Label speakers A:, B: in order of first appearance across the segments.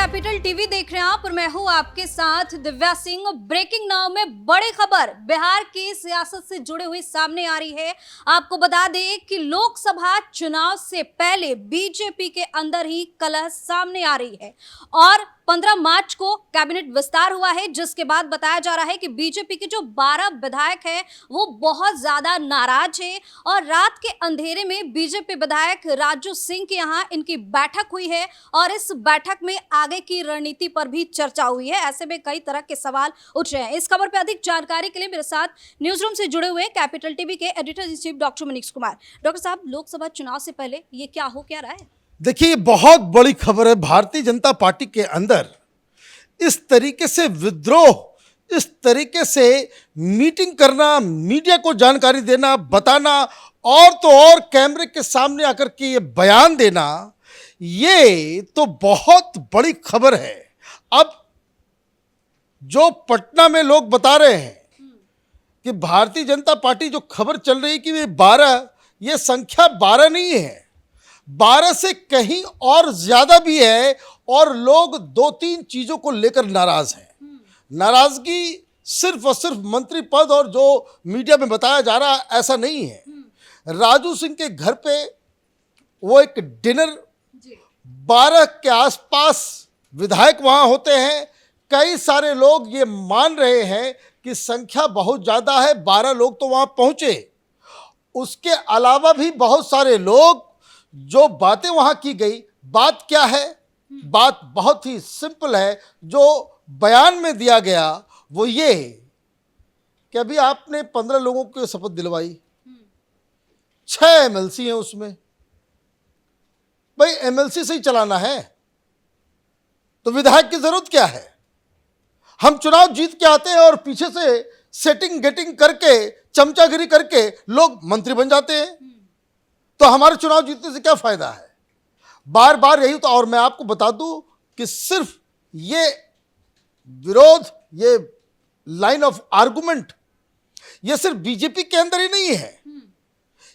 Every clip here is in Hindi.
A: कैपिटल टीवी देख रहे हैं आप और मैं हूं आपके साथ दिव्या सिंह। ब्रेकिंग नाउ में बड़ी खबर बिहार की सियासत से जुड़ी हुई सामने आ रही है। आपको बता दें कि लोकसभा चुनाव से पहले बीजेपी के अंदर ही कलह सामने आ रही है और 15 मार्च को कैबिनेट विस्तार हुआ है, जिसके बाद बताया जा रहा है कि बीजेपी के जो 12 विधायक हैं वो बहुत ज्यादा नाराज हैं और रात के अंधेरे में बीजेपी विधायक राजू सिंह के यहाँ इनकी बैठक हुई है और इस बैठक में आगे की रणनीति पर भी चर्चा हुई है। ऐसे में कई तरह के सवाल उठ रहे हैं। इस खबर पर अधिक जानकारी के लिए मेरे साथ न्यूज रूम से जुड़े हुए कैपिटल टीवी के editor in chief doctor Manish Kumar. Doctor साहब, लोकसभा चुनाव से पहले ये क्या हो क्या रहा है?
B: देखिए, बहुत बड़ी खबर है। भारतीय जनता पार्टी के अंदर इस तरीके से विद्रोह, इस तरीके से मीटिंग करना, मीडिया को जानकारी देना, बताना और तो और कैमरे के सामने आकर के ये बयान देना, ये तो बहुत बड़ी खबर है। अब जो पटना में लोग बता रहे हैं कि भारतीय जनता पार्टी, जो खबर चल रही है कि ये 12, ये संख्या 12 नहीं है, 12 से कहीं और ज्यादा भी है और लोग 2-3 चीजों को लेकर नाराज हैं। नाराजगी सिर्फ और सिर्फ मंत्री पद और जो मीडिया में बताया जा रहा है ऐसा नहीं है। राजू सिंह के घर पे वो एक डिनर, 12 के आसपास विधायक वहां होते हैं। कई सारे लोग ये मान रहे हैं कि संख्या बहुत ज्यादा है, 12 लोग तो वहां पहुंचे। उसके अलावा भी बहुत सारे लोग, जो बातें वहां की गई, बात क्या है? बात बहुत ही सिंपल है। जो बयान में दिया गया वो ये कि अभी आपने 15 लोगों को शपथ दिलवाई, 6 एमएलसी हैं उसमें। भाई, एमएलसी से ही चलाना है तो विधायक की जरूरत क्या है? हम चुनाव जीत के आते हैं और पीछे से सेटिंग गेटिंग करके, चमचागिरी करके लोग मंत्री बन जाते हैं, तो हमारे चुनाव जीतने से क्या फायदा है? बार बार यही तो। और मैं आपको बता दूं कि सिर्फ ये विरोध, ये लाइन ऑफ आर्गुमेंट, ये सिर्फ बीजेपी के अंदर ही नहीं है,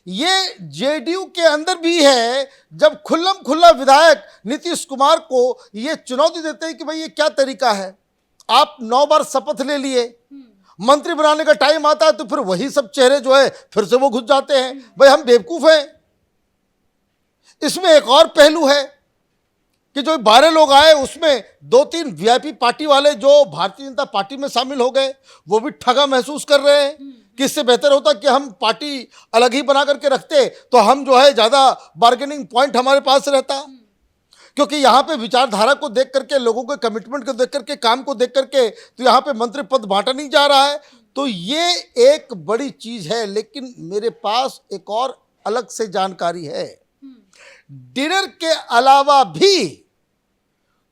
B: ये जेडीयू के अंदर भी है। जब खुल्लम खुल्ला विधायक नीतीश कुमार को ये चुनौती देते हैं कि भाई ये क्या तरीका है, आप 9 बार शपथ ले लिए, मंत्री बनाने का टाइम आता है तो फिर वही सब चेहरे जो है फिर से वो घुस जाते हैं। भाई, हम बेवकूफ हैं? इसमें एक और पहलू है कि जो 12 लोग आए उसमें 2-3 वीआईपी पार्टी वाले जो भारतीय जनता पार्टी में शामिल हो गए, वो भी ठगा महसूस कर रहे हैं कि इससे बेहतर होता कि हम पार्टी अलग ही बना करके रखते तो हम जो है ज्यादा बार्गेनिंग पॉइंट हमारे पास रहता। क्योंकि यहाँ पे विचारधारा को देख करके, लोगों के कमिटमेंट को देख करके, काम को देख करके तो यहाँ पे मंत्री पद बांटा नहीं जा रहा है। तो ये एक बड़ी चीज है। लेकिन मेरे पास एक और अलग से जानकारी है। डिनर के अलावा भी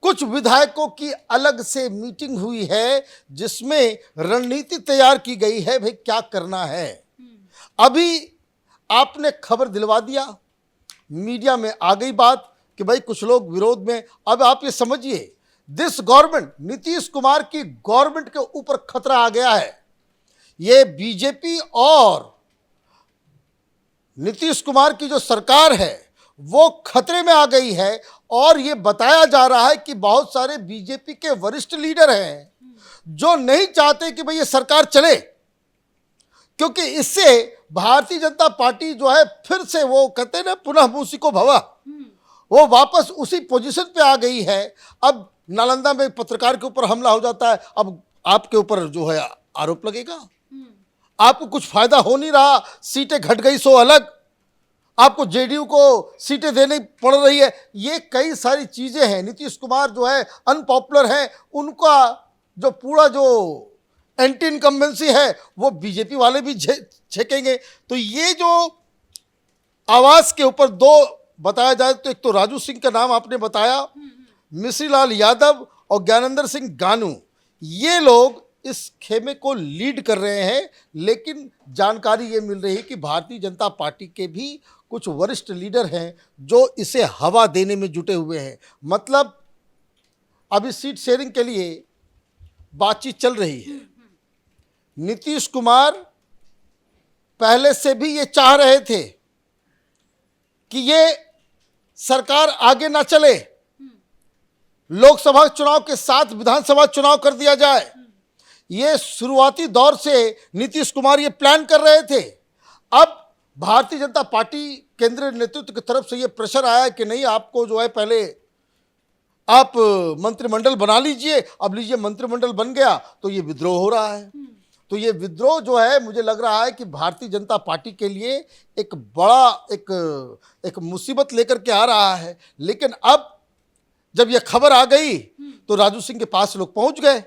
B: कुछ विधायकों की अलग से मीटिंग हुई है जिसमें रणनीति तैयार की गई है। भाई, क्या करना है? अभी आपने खबर दिलवा दिया, मीडिया में आ गई बात कि भाई कुछ लोग विरोध में। अब आप ये समझिए, दिस गवर्नमेंट, नीतीश कुमार की गवर्नमेंट के ऊपर खतरा आ गया है। ये बीजेपी और नीतीश कुमार की जो सरकार है वो खतरे में आ गई है। और ये बताया जा रहा है कि बहुत सारे बीजेपी के वरिष्ठ लीडर हैं जो नहीं चाहते कि भाई ये सरकार चले, क्योंकि इससे भारतीय जनता पार्टी जो है फिर से, वो कहते हैं ना, पुनः मूसी को भवा, वो वापस उसी पोजीशन पे आ गई है। अब नालंदा में पत्रकार के ऊपर हमला हो जाता है, अब आपके ऊपर जो है आरोप लगेगा। आपको कुछ फायदा हो नहीं रहा, सीटें घट गई सो अलग, आपको जेडीयू को सीटें देनी पड़ रही है। ये कई सारी चीजें हैं। नीतीश कुमार जो है अनपॉपुलर है, उनका जो पूरा जो एंटी इनकम्बेंसी है वो बीजेपी वाले भी छेकेंगे। तो ये जो आवाज के ऊपर दो बताया जाए तो एक तो राजू सिंह का नाम आपने बताया, मिश्री लाल यादव और ज्ञानेंद्र सिंह गानू, ये लोग इस खेमे को लीड कर रहे हैं। लेकिन जानकारी ये मिल रही है कि भारतीय जनता पार्टी के भी कुछ वरिष्ठ लीडर हैं जो इसे हवा देने में जुटे हुए हैं। मतलब अभी सीट शेयरिंग के लिए बातचीत चल रही है। नीतीश कुमार पहले से भी ये चाह रहे थे कि ये सरकार आगे ना चले, लोकसभा चुनाव के साथ विधानसभा चुनाव कर दिया जाए, ये शुरुआती दौर से नीतीश कुमार ये प्लान कर रहे थे। अब भारतीय जनता पार्टी केंद्रीय नेतृत्व की तरफ से ये प्रेशर आया कि नहीं, आपको जो है पहले आप मंत्रिमंडल बना लीजिए। अब लीजिए मंत्रिमंडल बन गया तो ये विद्रोह हो रहा है। तो ये विद्रोह जो है मुझे लग रहा है कि भारतीय जनता पार्टी के लिए एक बड़ा एक मुसीबत लेकर के आ रहा है। लेकिन अब जब ये खबर आ गई तो राजू सिंह के पास लोग पहुंच गए।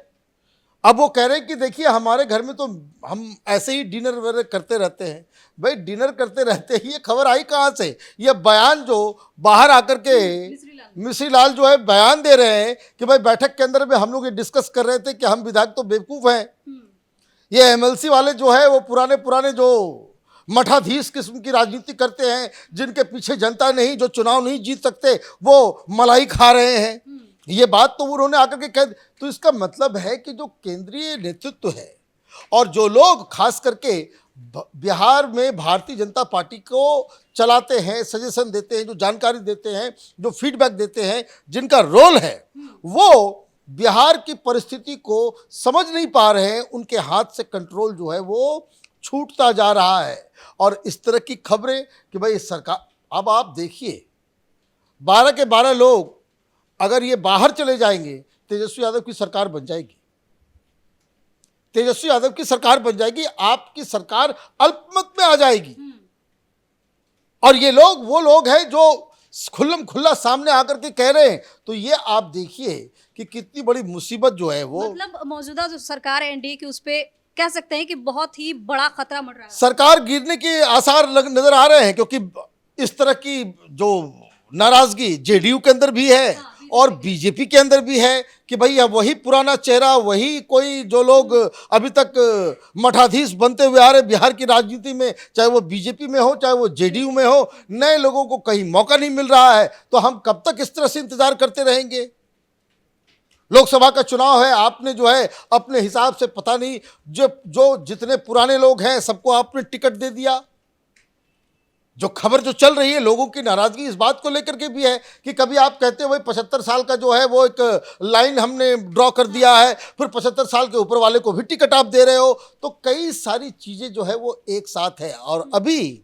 B: अब वो कह रहे हैं कि देखिए हमारे घर में तो हम ऐसे ही डिनर वगैरह करते रहते हैं। भाई डिनर करते रहते ही ये खबर आई कहाँ से? ये बयान जो बाहर आकर के मिश्री लाल जो है बयान दे रहे हैं कि भाई बैठक के अंदर में हम लोग ये डिस्कस कर रहे थे कि हम विधायक तो बेवकूफ़ हैं। ये एमएलसी वाले जो है वो पुराने पुराने जो मठाधीश किस्म की राजनीति करते हैं, जिनके पीछे जनता नहीं, जो चुनाव नहीं जीत सकते, वो मलाई खा रहे हैं। ये बात तो उन्होंने आकर के कह। तो इसका मतलब है कि जो केंद्रीय नेतृत्व है और जो लोग खास करके बिहार में भारतीय जनता पार्टी को चलाते हैं, सजेशन देते हैं, जो जानकारी देते हैं, जो फीडबैक देते हैं, जिनका रोल है, वो बिहार की परिस्थिति को समझ नहीं पा रहे हैं। उनके हाथ से कंट्रोल जो है वो छूटता जा रहा है। और इस तरह की खबरें कि भाई सरकार, अब आप देखिए 12 के 12 लोग अगर ये बाहर चले जाएंगे, तेजस्वी यादव की सरकार बन जाएगी। तेजस्वी यादव की सरकार बन जाएगी, आपकी सरकार अल्पमत में आ जाएगी। और ये लोग वो लोग हैं जो खुल्लम खुल्ला सामने आकर के कह रहे हैं। तो ये आप देखिए कि कितनी बड़ी मुसीबत जो है वो,
A: मतलब मौजूदा जो सरकार है एनडीए की, उस पे कह सकते हैं कि बहुत ही बड़ा खतरा मंडरा रहा है।
B: सरकार गिरने के आसार नजर आ रहे हैं, क्योंकि इस तरह की जो नाराजगी जेडीयू के अंदर भी है और बीजेपी के अंदर भी है कि भाई अब वही पुराना चेहरा, वही कोई जो लोग अभी तक मठाधीश बनते हुए आ रहे बिहार की राजनीति में, चाहे वो बीजेपी में हो चाहे वो जेडीयू में हो, नए लोगों को कहीं मौका नहीं मिल रहा है। तो हम कब तक इस तरह से इंतजार करते रहेंगे? लोकसभा का चुनाव है, आपने जो है अपने हिसाब से पता नहीं जो जितने पुराने लोग हैं सबको आपने टिकट दे दिया। जो खबर जो चल रही है, लोगों की नाराजगी इस बात को लेकर के भी है कि कभी आप कहते हो भाई 75 साल का जो है वो एक लाइन हमने ड्रॉ कर दिया है, फिर 75 साल के ऊपर वाले को भी टिकट आप दे रहे हो। तो कई सारी चीज़ें जो है वो एक साथ है। और अभी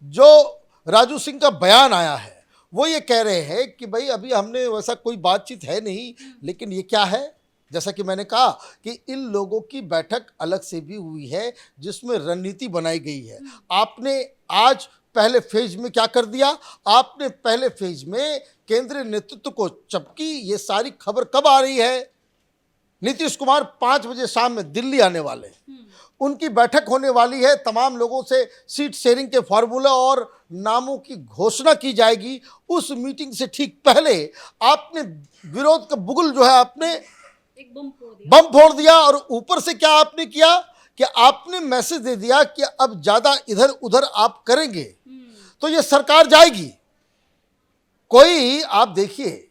B: जो राजू सिंह का बयान आया है वो ये कह रहे हैं कि भाई अभी हमने वैसा कोई बातचीत है नहीं। लेकिन ये क्या है, जैसा कि मैंने कहा कि इन लोगों की बैठक अलग से भी हुई है जिसमें रणनीति बनाई गई है। आपने आज पहले फेज में क्या कर दिया? आपने पहले फेज में केंद्रीय नेतृत्व को चपकी। ये सारी खबर कब आ रही है? नीतीश कुमार 5 बजे शाम में दिल्ली आने वाले हैं, उनकी बैठक होने वाली है। तमाम लोगों से सीट शेयरिंग के फार्मूला और नामों की घोषणा की जाएगी। उस मीटिंग से ठीक पहले आपने विरोध का बुगुल जो है आपने
A: एक
B: बम फोड़ दिया। और ऊपर से क्या आपने किया कि आपने मैसेज दे दिया कि अब ज्यादा इधर उधर आप करेंगे तो ये सरकार जाएगी। कोई आप देखिए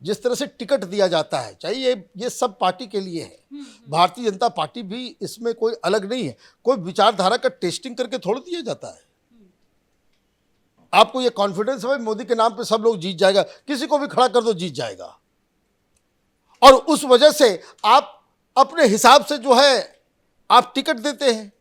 B: जिस तरह से टिकट दिया जाता है, चाहिए ये सब पार्टी के लिए है। भारतीय जनता पार्टी भी इसमें कोई अलग नहीं है। कोई विचारधारा का टेस्टिंग करके थोड़ा दिया जाता है। आपको ये कॉन्फिडेंस है मोदी के नाम पे सब लोग जीत जाएगा, किसी को भी खड़ा कर दो जीत जाएगा। और उस वजह से आप अपने हिसाब से जो है आप टिकट देते हैं।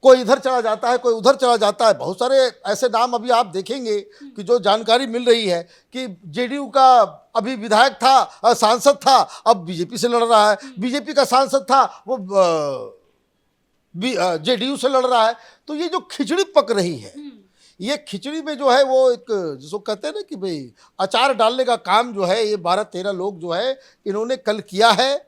B: कोई इधर चला जाता है, कोई उधर चला जाता है। बहुत सारे ऐसे नाम अभी आप देखेंगे कि जो जानकारी मिल रही है कि जेडीयू का अभी विधायक था, सांसद था, अब बीजेपी से लड़ रहा है। बीजेपी का सांसद था, वो जेडीयू से लड़ रहा है। तो ये जो खिचड़ी पक रही है, ये खिचड़ी में जो है वो एक जिसको कहते हैं ना कि भाई अचार डालने का काम जो है ये 12-13 लोग जो है इन्होंने कल किया है।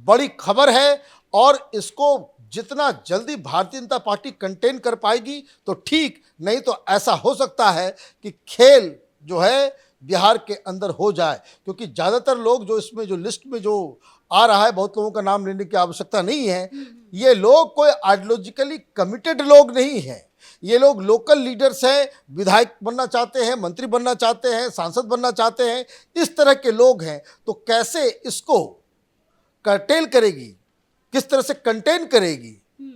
B: बड़ी खबर है और इसको जितना जल्दी भारतीय जनता पार्टी कंटेन कर पाएगी तो ठीक, नहीं तो ऐसा हो सकता है कि खेल जो है बिहार के अंदर हो जाए। क्योंकि ज़्यादातर लोग जो इसमें जो लिस्ट में जो आ रहा है, बहुत लोगों का नाम लेने की आवश्यकता नहीं है। ये लोग कोई आइडियोलॉजिकली कमिटेड लोग नहीं हैं। ये लोग लोकल लीडर्स हैं, विधायक बनना चाहते हैं, मंत्री बनना चाहते हैं, सांसद बनना चाहते हैं, इस तरह के लोग हैं। तो कैसे इसको कर्टेल करेगी, किस तरह से कंटेन करेगी,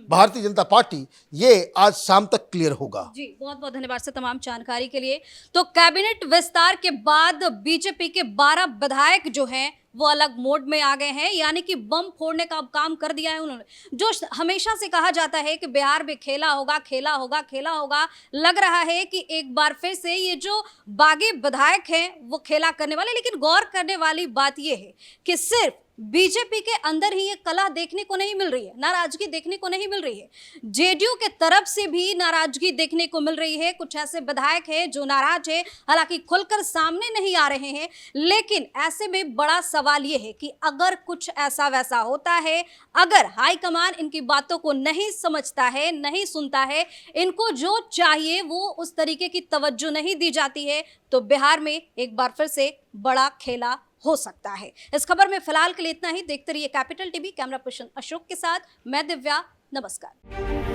B: भारतीय जनता पार्टी, ये आज शाम तक क्लियर होगा।
A: जी, बहुत बहुत धन्यवाद सर तमाम जानकारी के लिए। तो कैबिनेट विस्तार के बाद बीजेपी के 12 विधायक जो हैं वो अलग मोड में आ गए हैं, यानी कि बम फोड़ने का काम कर दिया है उन्होंने। जो हमेशा से कहा जाता है कि बिहार में खेला होगा खेला होगा खेला होगा, लग रहा है कि एक बार फिर से ये जो बागी विधायक हैं वो खेला करने वाले। लेकिन गौर करने वाली बात ये है कि सिर्फ बीजेपी के अंदर ही ये कला देखने को नहीं मिल रही है, नाराजगी देखने को नहीं मिल रही है, जेडीयू के तरफ से भी नाराजगी देखने को मिल रही है। कुछ ऐसे विधायक हैं जो नाराज हैं, हालांकि खुलकर सामने नहीं आ रहे हैं। लेकिन ऐसे में बड़ा सवाल ये है कि अगर कुछ ऐसा वैसा होता है, अगर हाईकमान इनकी बातों को नहीं समझता है, नहीं सुनता है, इनको जो चाहिए वो उस तरीके की तवज्जो नहीं दी जाती है, तो बिहार में एक बार फिर से बड़ा खेला हो सकता है। इस खबर में फिलहाल के लिए इतना ही। देखते रहिए capital TV. Camera person Ashok के साथ मैं दिव्या। नमस्कार।